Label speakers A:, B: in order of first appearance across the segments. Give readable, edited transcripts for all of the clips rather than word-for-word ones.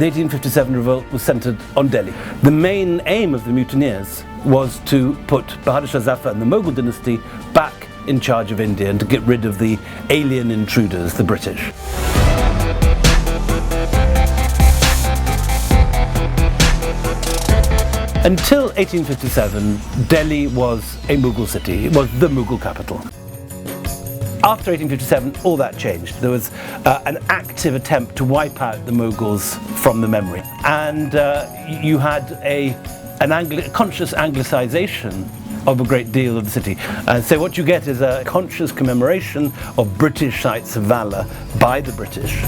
A: the 1857 revolt was centered on Delhi. The main aim of the mutineers was to put Bahadur Shah Zafar and the Mughal dynasty back in charge of India and to get rid of the alien intruders, the British. Until 1857, Delhi was a Mughal city. It was the Mughal capital. After 1857, all that changed. There was an active attempt to wipe out the Mughals from the memory. And you had a conscious Anglicization of a great deal of the city. So what you get is a conscious commemoration of British sites of valour by the British.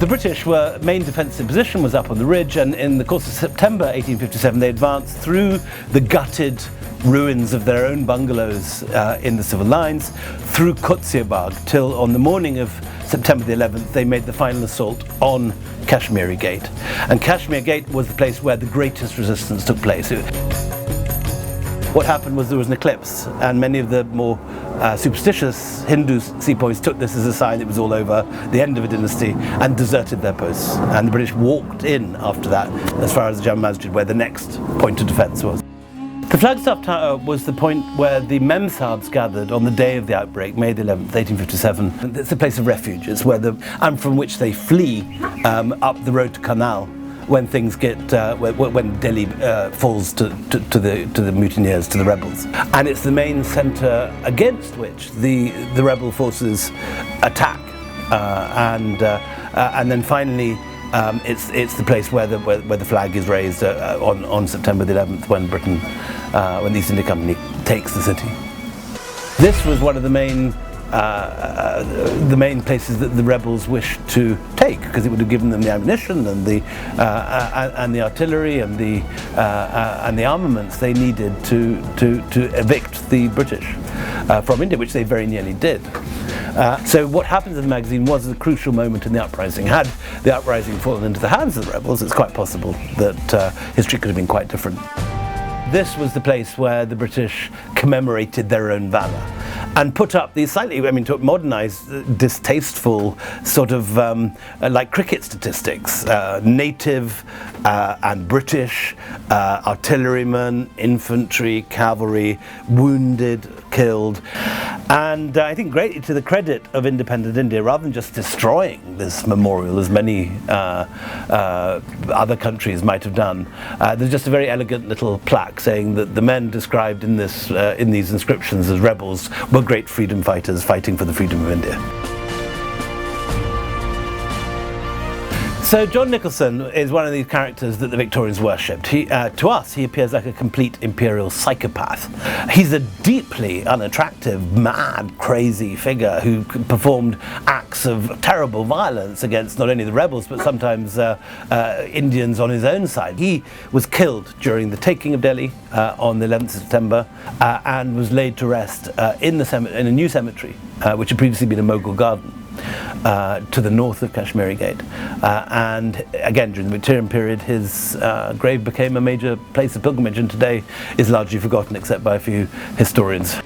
A: The British main defensive position was up on the ridge, and in the course of September 1857 they advanced through the gutted ruins of their own bungalows in the civil lines, through Kotsiabad, till on the morning of September the 11th they made the final assault on Kashmiri Gate. And Kashmir Gate was the place where the greatest resistance took place. What happened was there was an eclipse, and many of the more superstitious Hindu sepoys took this as a sign it was all over, the end of a dynasty, and deserted their posts. And the British walked in after that as far as the Jama Masjid, where the next point of defence was. The Flagstaff Tower was the point where the Memsahibs gathered on the day of the outbreak, May the 11th, 1857. It's a place of refuge. It's where and from which they flee up the road to Karnal when things get when Delhi falls to the mutineers, to the rebels. And it's the main centre against which the rebel forces attack, and then finally it's the place where the flag is raised on September the 11th when when the East India Company takes the city. This was one of the main places that the rebels wished to take, because it would have given them the ammunition and the artillery and the armaments they needed to evict the British from India, which they very nearly did. So what happens in the magazine was a crucial moment in the uprising. Had the uprising fallen into the hands of the rebels, it's quite possible that history could have been quite different. This was the place where the British commemorated their own valour and put up these slightly, to modernise, distasteful sort of like cricket statistics, native and British artillerymen, infantry, cavalry, wounded, killed. And I think greatly to the credit of independent India, rather than just destroying this memorial as many other countries might have done, there's just a very elegant little plaque saying that the men described in these inscriptions as rebels were great freedom fighters fighting for the freedom of India. So John Nicholson is one of these characters that the Victorians worshipped. To us, he appears like a complete imperial psychopath. He's a deeply unattractive, mad, crazy figure who performed acts of terrible violence against not only the rebels, but sometimes Indians on his own side. He was killed during the taking of Delhi on the 11th of September and was laid to rest in a new cemetery, which had previously been a Mughal garden. To the north of Kashmiri Gate, and again during the Victorian period his grave became a major place of pilgrimage, and today is largely forgotten except by a few historians.